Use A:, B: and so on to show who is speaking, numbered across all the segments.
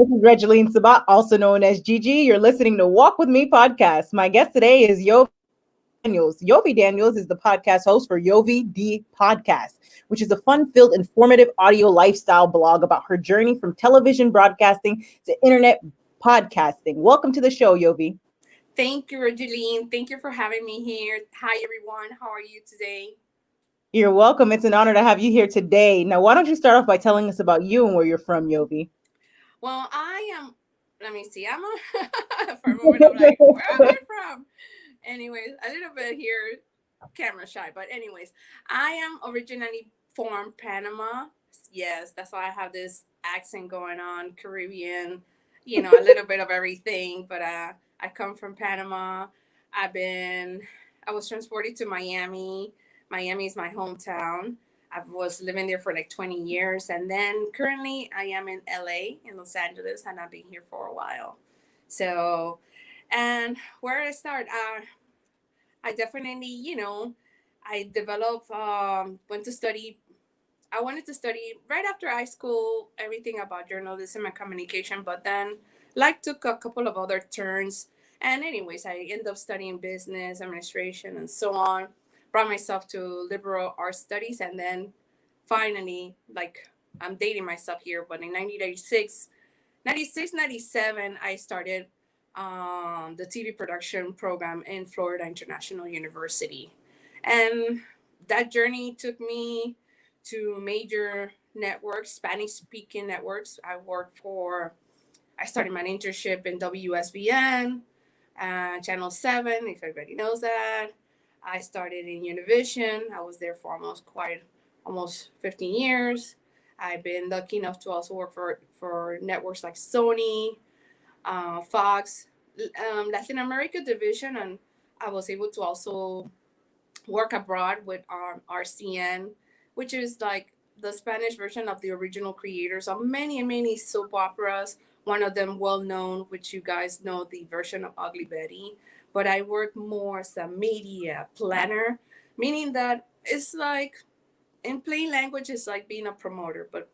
A: This is Regeline Sabat, also known as Gigi. You're listening to Walk With Me podcast. My guest today is Yovy Daniels. Yovy Daniels is the podcast host for Yovy D podcast, which is a fun-filled, informative audio lifestyle blog about her journey from television broadcasting to internet podcasting. Welcome to the show, Yovy.
B: Thank you, Regeline. Thank you for having me here. Hi, everyone. How are you today?
A: You're welcome. It's an honor to have you here today. Now, why don't you start off by telling us about you and where you're from, Yovy?
B: Well, I am, let me see. For a moment, I'm like, where am I from? Anyways, a little bit here, camera shy. But, anyways, I am originally from Panama. Yes, that's why I have this accent going on, Caribbean, a little bit of everything. But I come from Panama. I've been, I was transported to Miami. Miami is my hometown. I was living there for like 20 years. And then currently I am in LA, in Los Angeles, and I've been here for a while. So, and where I start, I definitely, I developed, went to study. I wanted to study right after high school, everything about journalism and communication, but then life took a couple of other turns. And anyways, I ended up studying business, administration, and so on. Brought myself to liberal arts studies, and then finally, like, I'm dating myself here, but in 1996, 97, I started the TV production program in Florida International University. And that journey took me to major networks, Spanish speaking networks. I started my internship in WSBN, Channel 7, if everybody knows that. I started in Univision. I was there for almost 15 years. I've been lucky enough to also work for networks like Sony, Fox, Latin America division, and I was able to also work abroad with RCN, which is like the Spanish version of the original creators of many, many soap operas. One of them well known, which you guys know, the version of Ugly Betty. But I work more as a media planner, meaning that it's like, in plain language, it's like being a promoter, but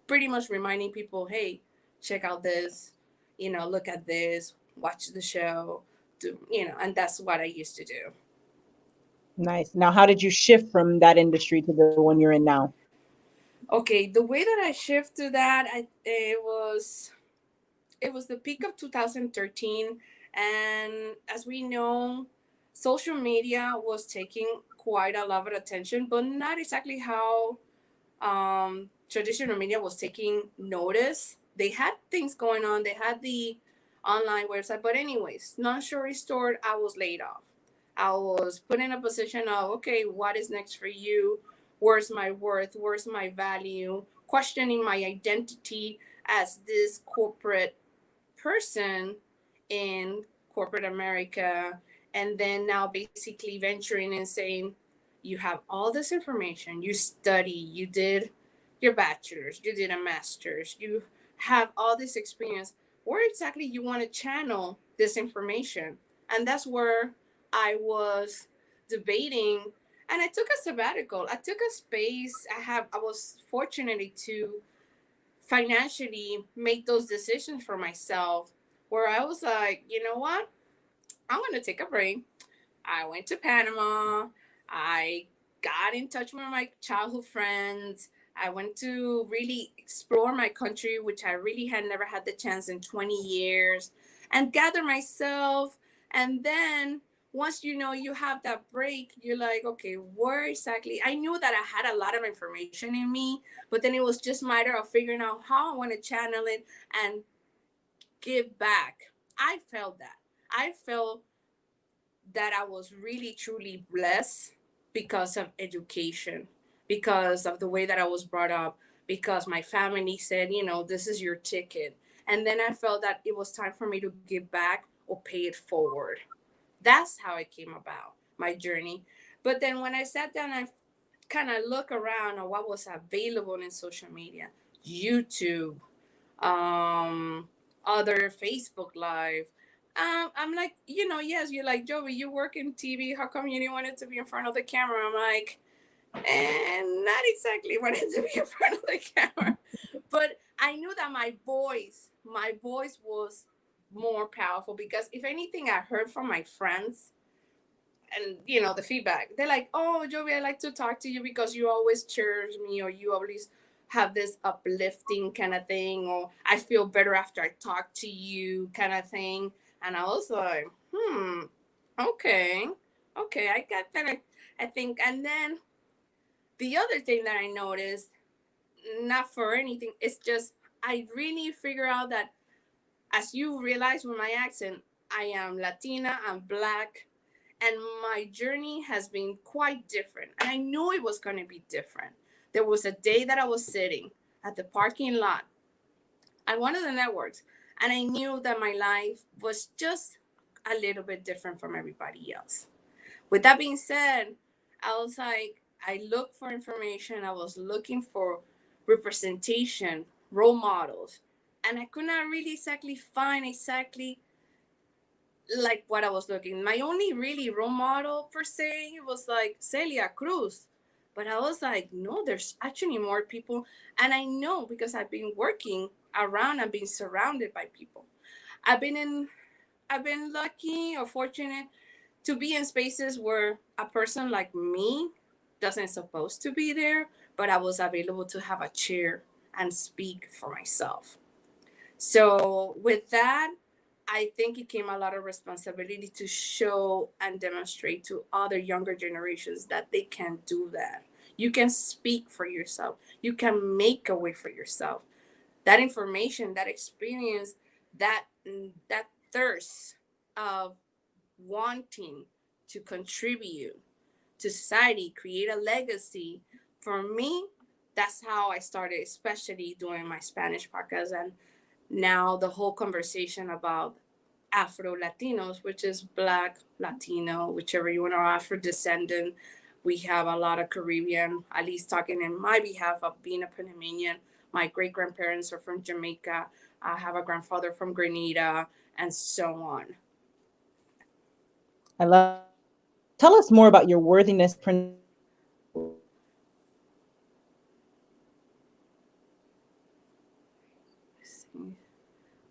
B: pretty much reminding people, hey, check out this, look at this, watch the show, and that's what I used to do.
A: Nice. Now, how did you shift from that industry to the one you're in now?
B: Okay, the way that I shift to that, it was the peak of 2013, and as we know, social media was taking quite a lot of attention, but not exactly how traditional media was taking notice. They had things going on. They had the online website, but anyways, non story short, I was laid off. I was put in a position of, okay, what is next for you? Where's my worth? Where's my value? Questioning my identity as this corporate person in corporate America. And then now basically venturing and saying, you have all this information, you study, you did your bachelor's, you did a master's, you have all this experience. Where exactly you want to channel this information? And that's where I was debating, and I took a sabbatical. I took a space. I was fortunate to financially make those decisions for myself, where I was like, you know what? I'm going to take a break. I went to Panama. I got in touch with my childhood friends. I went to really explore my country, which I really had never had the chance in 20 years, and gather myself. And then once you have that break, you're like, okay, where exactly? I knew that I had a lot of information in me, but then it was just a matter of figuring out how I want to channel it and give back. I felt that. I felt that I was really truly blessed because of education, because of the way that I was brought up, because my family said, this is your ticket. And then I felt that it was time for me to give back or pay it forward. That's how it came about, my journey. But then when I sat down, I kind of look around at what was available in social media, YouTube, other Facebook Live. I'm like, yes, you're like, Joey, you work in TV. How come you didn't want it to be in front of the camera? I'm like, and not exactly wanted to be in front of the camera. But I knew that my voice, my voice was more powerful, because if anything, I heard from my friends, and the feedback, they're like, oh, Jovi, I like to talk to you because you always cheer me, or you always have this uplifting kind of thing, or I feel better after I talk to you kind of thing. And I was like, okay, okay, I got that. I think. And then the other thing that I noticed, not for anything, it's just I really figure out that, as you realize with my accent, I am Latina, I'm Black, and my journey has been quite different. And I knew it was going to be different. There was a day that I was sitting at the parking lot at one of the networks, and I knew that my life was just a little bit different from everybody else. With that being said, I was like, I looked for information, I was looking for representation, role models, and I could not really exactly find exactly like what I was looking. My only really role model per se was like Celia Cruz. But I was like, no, there's actually more people. And I know because I've been working around and being surrounded by people. I've been in I've been lucky or fortunate to be in spaces where a person like me doesn't supposed to be there, but I was available to have a chair and speak for myself. So with that, I think it came a lot of responsibility to show and demonstrate to other younger generations that they can do that. You can speak for yourself. You can make a way for yourself. That information, that experience, that thirst of wanting to contribute to society, create a legacy. For me, that's how I started, especially doing my Spanish podcast, and now the whole conversation about Afro Latinos, which is Black, Latino, whichever you want, or Afro descendant. We have a lot of Caribbean, at least talking in my behalf of being a Panamanian. My great grandparents are from Jamaica. I have a grandfather from Grenada, and so on.
A: I love it. Tell us more about your worthiness principle.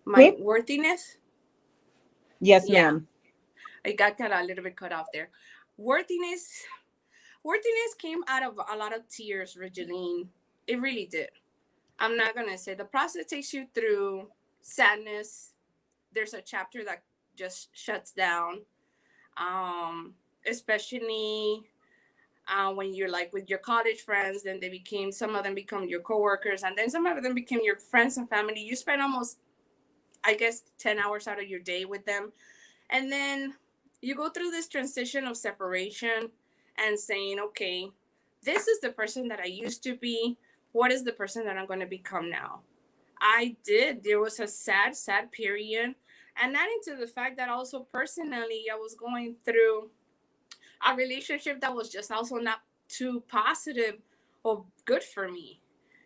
B: My
A: Me?
B: worthiness,
A: Yes,
B: yeah,
A: ma'am.
B: I got kind of a little bit cut off there. Worthiness, worthiness came out of a lot of tears, Regeline. It really did. I'm not gonna say the process takes you through sadness. There's a chapter that just shuts down, especially when you're like with your college friends. Then they became, some of them become your coworkers, and then some of them became your friends and family. You spend almost, I guess, 10 hours out of your day with them, and then you go through this transition of separation and saying, okay, this is the person that I used to be. What is the person that I'm going to become now? I did. There was a sad, sad period. And adding to the fact that also personally, I was going through a relationship that was just also not too positive or good for me.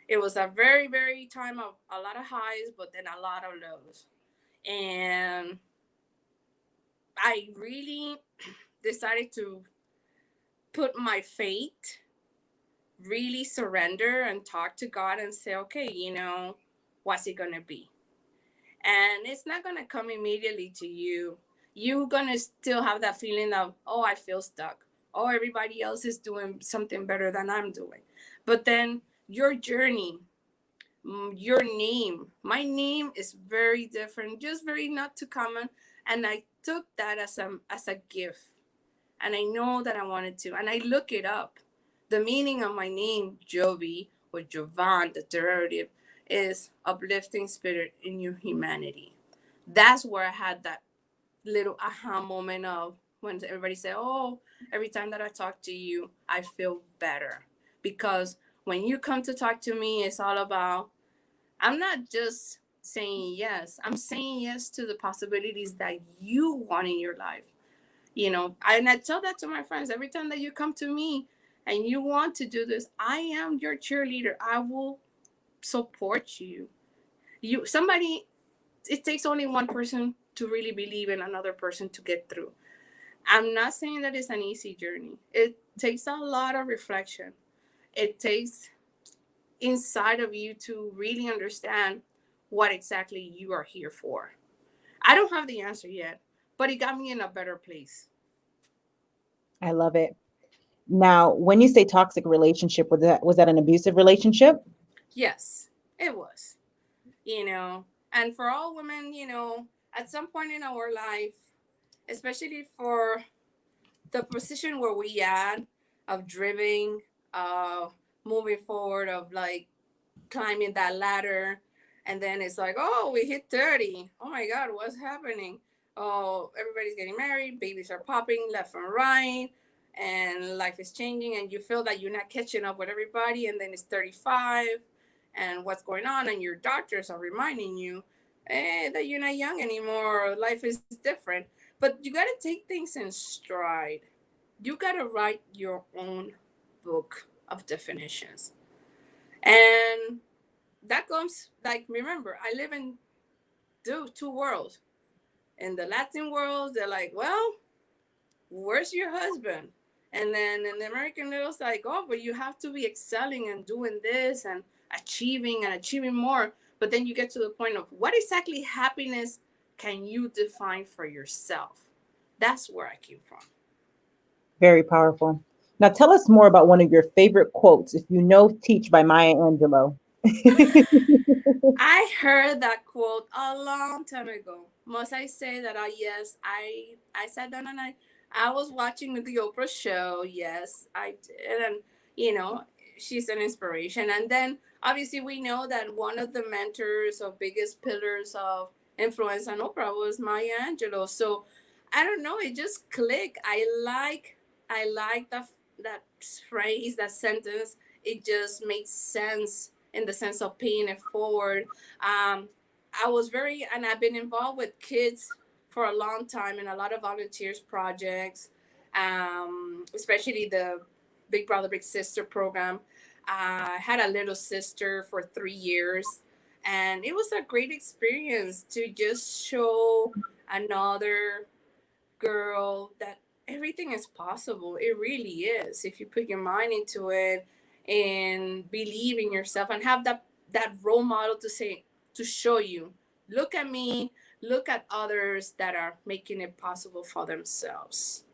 B: It was a very, very time of a lot of highs, but then a lot of lows. And I really decided to put my fate, really surrender and talk to God and say, okay, what's it going to be? And it's not going to come immediately to you. You're going to still have that feeling of, oh, I feel stuck. Oh, everybody else is doing something better than I'm doing. But then your journey, your name, my name is very different, just very not too common. And I took that as a gift. And I know that I wanted to. And I look it up. The meaning of my name, Yovy, or Jovan, the derivative, is uplifting spirit in your humanity. That's where I had that little aha moment of when everybody said, oh, every time that I talk to you, I feel better. Because when you come to talk to me, it's all about, I'm not just saying yes, I'm saying yes to the possibilities that you want in your life. And I tell that to my friends every time that you come to me and you want to do this, I am your cheerleader. I will support you. Somebody, it takes only one person to really believe in another person to get through. I'm not saying that it's an easy journey. It takes a lot of reflection. It takes inside of you to really understand what exactly you are here for. I don't have the answer yet, but it got me in a better place.
A: I love it. Now, when you say toxic relationship, was that an abusive relationship?
B: Yes, it was. And for all women, at some point in our life, especially for the position where we at, of driving, moving forward, of like climbing that ladder, and then it's like, oh, we hit 30. Oh my God, what's happening? Oh, everybody's getting married, babies are popping left and right, and life is changing, and you feel that you're not catching up with everybody, and then it's 35, and what's going on, and your doctors are reminding you, that you're not young anymore, life is different. But you got to take things in stride. You got to write your own book of definitions. And that comes, like, remember, I live in two worlds. In the Latin world, they're like, well, where's your husband? And then in the American world, it's like, oh, but you have to be excelling and doing this and achieving more. But then you get to the point of what exactly happiness can you define for yourself? That's where I came from.
A: Very powerful. Now, tell us more about one of your favorite quotes. If you know, teach by Maya Angelou.
B: I heard that quote a long time ago. Must I say that? Yes, I sat down and I was watching the Oprah show. Yes, I did, and you know she's an inspiration. And then obviously we know that one of the mentors or biggest pillars of influence on Oprah was Maya Angelou. So I don't know, it just clicked. I like that phrase, that sentence. It just makes sense in the sense of paying it forward. Um, I was very, and I've been involved with kids for a long time in a lot of volunteers projects, especially the Big Brother Big Sister program. I had a little sister for 3 years, and it was a great experience to just show another girl that everything is possible. It really is if you put your mind into it and believe in yourself and have that role model to say, to show you, look at me, look at others that are making it possible for themselves.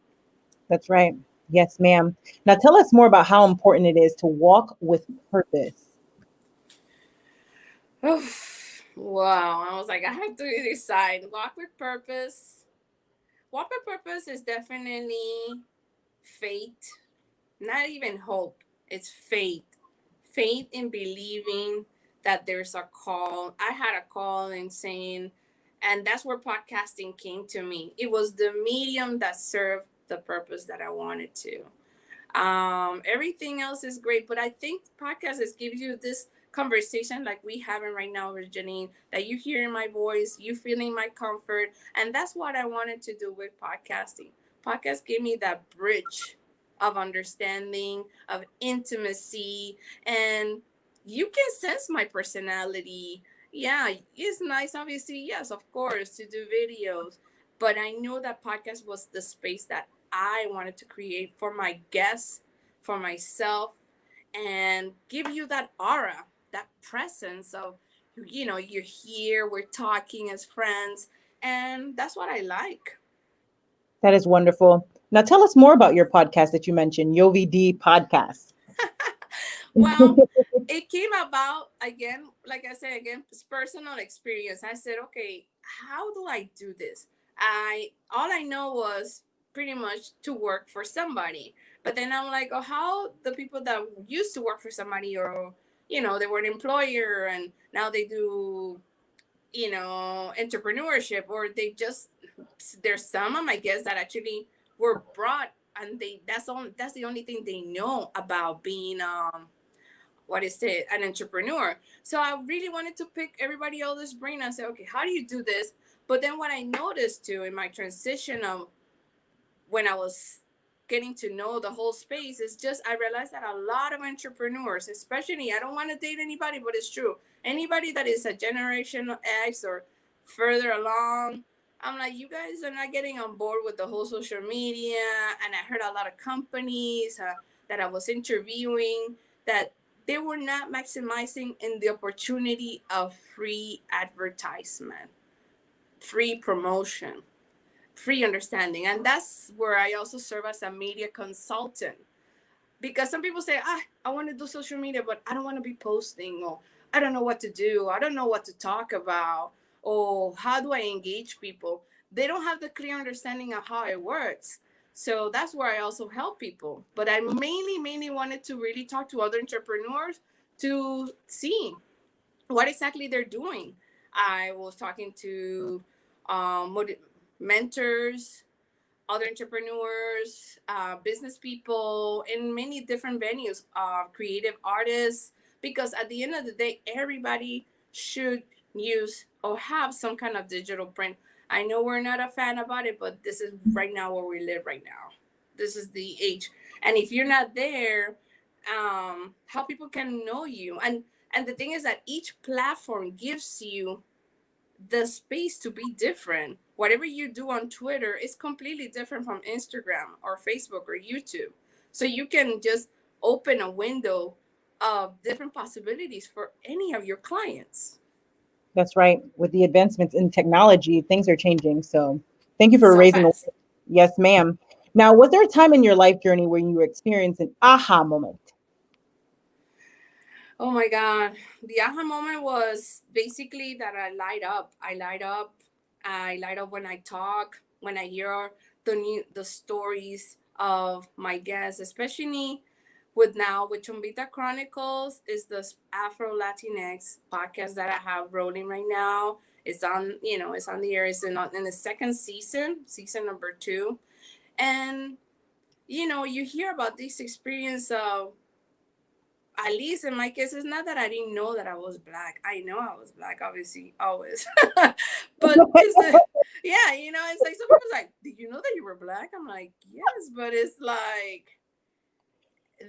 A: That's right. Yes, ma'am. Now, tell us more about how important it is to walk with purpose.
B: Wow, I was like, I have to decide. Walk with purpose. Walk with purpose is definitely faith, not even hope. It's faith. Faith in believing that there's a call. I had a call in saying, and that's where podcasting came to me. It was the medium that served the purpose that I wanted to. Everything else is great, but I think podcast is gives you this conversation like we having right now with Janine, that you hearing my voice, you feeling my comfort, and that's what I wanted to do with podcasting. Podcast gave me that bridge of understanding, of intimacy, and you can sense my personality. Yeah, it's nice, obviously, yes, of course, to do videos, but I knew that podcast was the space that I wanted to create for my guests, for myself, and give you that aura, that presence of, you're here, we're talking as friends, and that's what I like.
A: That is wonderful. Now, tell us more about your podcast that you mentioned, Yovy D podcast.
B: Well, it came about again, like I said, again, it's personal experience. I said, okay, how do I do this? I All I know was pretty much to work for somebody. But then I'm like, oh, how the people that used to work for somebody, or they were an employer and now they do, entrepreneurship, or they just, there's some of my guests that actually were brought, and that's the only thing they know about being what is it, an entrepreneur. So I really wanted to pick everybody else's brain and say, okay, how do you do this? But then what I noticed too in my transition of when I was getting to know the whole space is just I realized that a lot of entrepreneurs, especially, I don't want to date anybody, but it's true. Anybody that is a generation X or further along, I'm like, you guys are not getting on board with the whole social media. And I heard a lot of companies that I was interviewing that they were not maximizing in the opportunity of free advertisement, free promotion, free understanding. And that's where I also serve as a media consultant, because some people say, I want to do social media, but I don't want to be posting, or I don't know what to do, I don't know what to talk about, or how do I engage people. They don't have the clear understanding of how it works. So that's where I also help people. But I mainly wanted to really talk to other entrepreneurs to see what exactly they're doing. I was talking to um, mentors, other entrepreneurs, business people in many different venues, creative artists, because at the end of the day, everybody should use or have some kind of digital print. I know we're not a fan about it, but this is right now where we live right now. This is the age. And if you're not there, how people can know you. And the thing is that each platform gives you the space to be different. Whatever you do on Twitter is completely different from Instagram or Facebook or YouTube. So you can just open a window of different possibilities for any of your clients.
A: That's right. With the advancements in technology, things are changing. So thank you for
B: So
A: raising the
B: fast.
A: yes, ma'am. Now, was there a time in your life journey where you experienced an aha moment?
B: Oh my God. The aha moment was basically that I light up. I light up when I talk, when I hear the stories of my guests, especially with Chumbita Chronicles is the Afro Latinx podcast that I have rolling right now. It's on, it's on the air. It's in the second season, season number 2. And, you hear about this experience of, at least in my case, it's not that I didn't know that I was black. I know I was black, obviously, always. But it's yeah, it's like some people's like, did you know that you were black? I'm like, yes, but it's like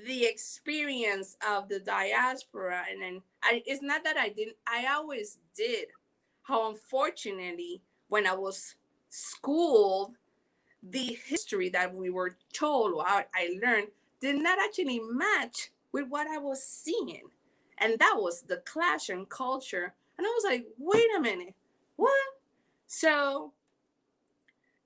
B: the experience of the diaspora. And then it's not that I didn't, I always did. How unfortunately, when I was schooled, the history that we were told, or I learned, did not actually match with what I was seeing. And that was the clash in culture. And I was like, wait a minute, what? So,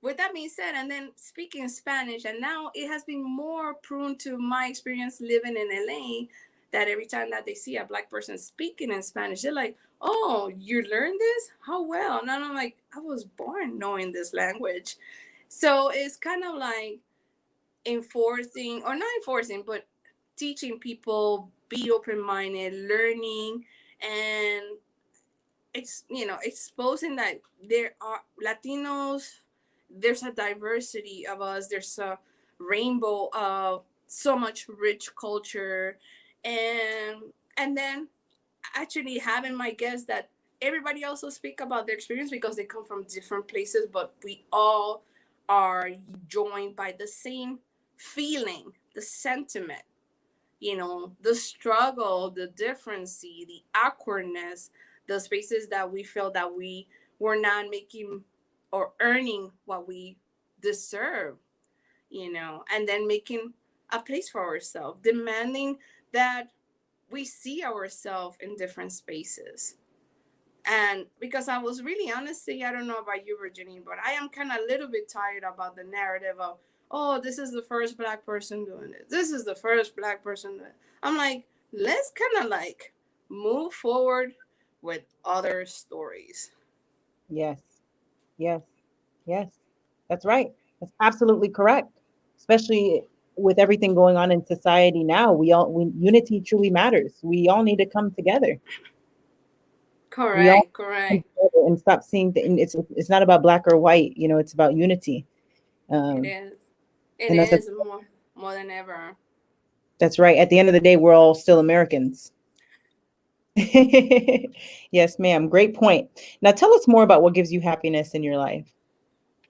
B: with that being said, and then speaking Spanish, and now it has been more prone to my experience living in LA, that every time that they see a black person speaking in Spanish, they're like, oh, you learned this? How well? And I'm like, I was born knowing this language. So it's kind of like enforcing, or not enforcing, but teaching people, be open minded, learning, and exposing that there are Latinos, there's a diversity of us, there's a rainbow of so much rich culture, and then actually having my guests that everybody also speak about their experience because they come from different places, but we all are joined by the same feeling, the sentiment, the struggle, the difference, the awkwardness, the spaces that we feel that we were not making or earning what we deserve, and then making a place for ourselves, demanding that we see ourselves in different spaces. And because I was really honestly, I don't know about you, Virginia, but I am kind of a little bit tired about the narrative of, oh, this is the first black person doing it. This is the first black person doing it. I'm like, let's kind of like move forward with other stories.
A: Yes, yes, yes. That's right. That's absolutely correct. Especially with everything going on in society now, unity truly matters. We all need to come together. We all
B: Correct,
A: come
B: correct.
A: together and stop seeing it's not about black or white, it's about unity.
B: It
A: Um,
B: is. It
A: and
B: is more than ever.
A: that's right. At the end of the day, we're all still Americans. Yes, ma'am. Great point. Now tell us more about what gives you happiness in your life.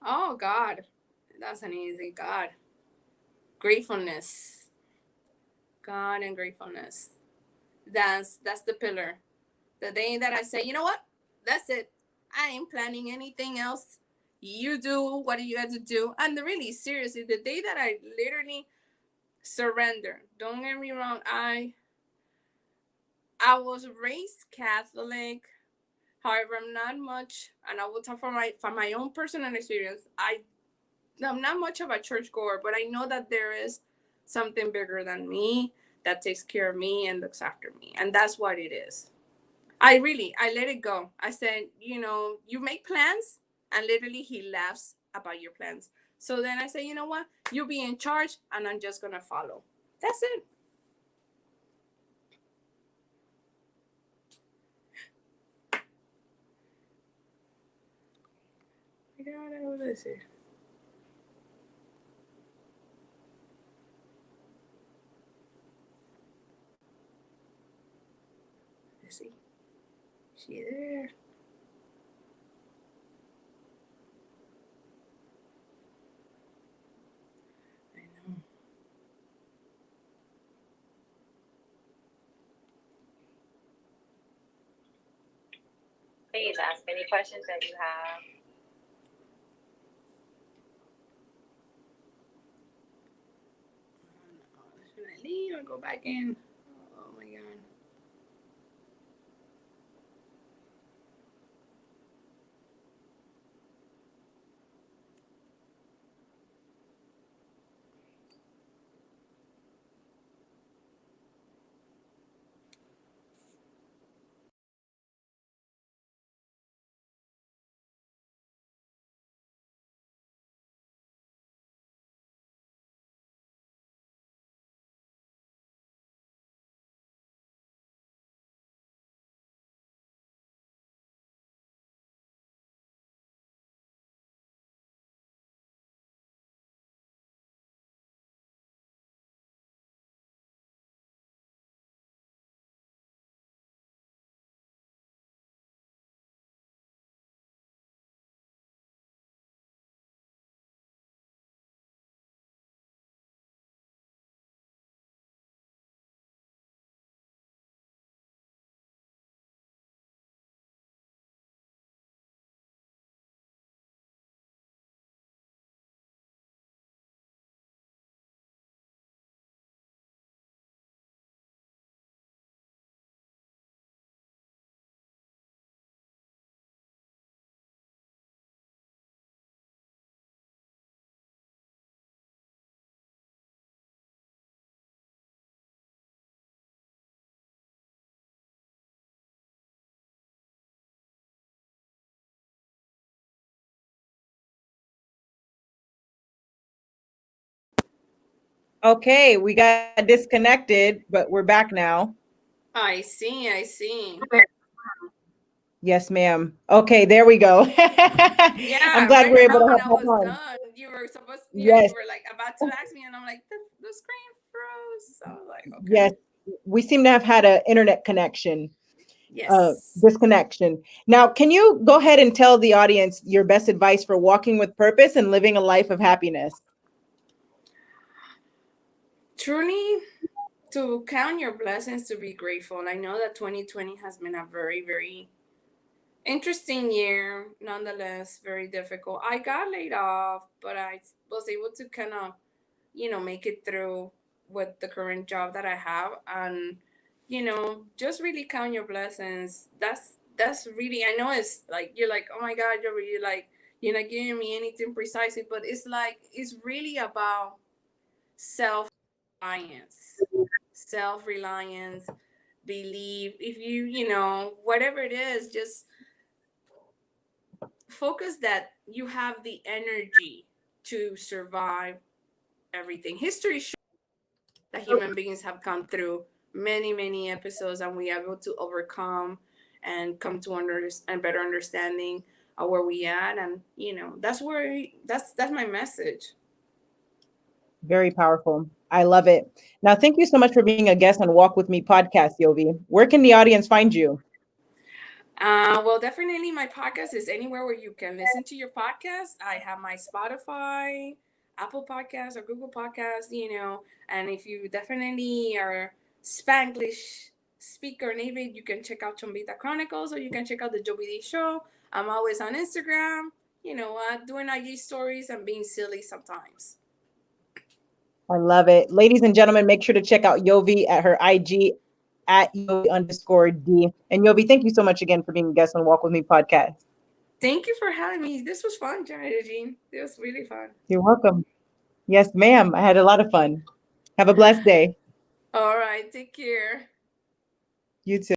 B: Oh God, that's an easy God. Gratefulness, God, and gratefulness. That's the pillar. The day that I say, you know what, that's it. I ain't planning anything else. You do what you got to do. And really, seriously, the day that I literally surrender. Don't get me wrong. I was raised Catholic. However, I'm not much, and I will talk from my own personal experience. I'm not much of a churchgoer, but I know that there is something bigger than me that takes care of me and looks after me, and that's what it is. I let it go. I said, you make plans, and literally he laughs about your plans. So then I say, you know what? You be in charge, and I'm just gonna follow. That's it. I got it. What is it? Let's see. She there. I know.
C: Please ask any questions that you have.
B: Should I leave or go back in? Oh my god.
A: Okay, we got disconnected, but we're back now.
B: I see. I see.
A: Yes, ma'am. Okay, there we go. I'm
B: Yeah,
A: glad
B: right
A: we're able
B: around
A: to
B: when
A: have
B: I
A: that
B: was
A: time.
B: done, you were supposed, you
A: Yes,
B: were like about to ask me, and I'm like, the screen froze. So I was like, okay.
A: yes. We seem to have had an internet connection,
B: Yes.
A: disconnection. Now, can you go ahead and tell the audience your best advice for walking with purpose and living a life of happiness?
B: Truly, to count your blessings, to be grateful. And I know that 2020 has been a very, very interesting year, nonetheless, very difficult. I got laid off, but I was able to kind of, make it through with the current job that I have. And, just really count your blessings. That's really, I know it's like, you're like, oh my God, you're really like, you're not giving me anything precisely, but it's like, it's really about self reliance, self reliance, believe. If whatever it is, just focus that you have the energy to survive everything. History shows that human beings have come through many, many episodes, and we are able to overcome and come to a better understanding of where we at. And that's my message.
A: Very powerful. I love it. Now, thank you so much for being a guest on Walk With Me podcast, Yovi. Where can the audience find you?
B: Well, definitely my podcast is anywhere where you can listen to your podcast. I have my Spotify, Apple Podcasts, or Google Podcasts, and if you definitely are Spanglish speaker native, you can check out Chombita Chronicles, or you can check out the Yovy D Show. I'm always on Instagram, doing IG stories and being silly sometimes.
A: I love it. Ladies and gentlemen, make sure to check out Yovi at her IG at Yovy_D. And Yovy, thank you so much again for being a guest on Walk With Me podcast.
B: Thank you for having me. This was fun, Jean. It was really fun.
A: You're welcome. Yes, ma'am. I had a lot of fun. Have a blessed day.
B: All right, take care.
A: You too.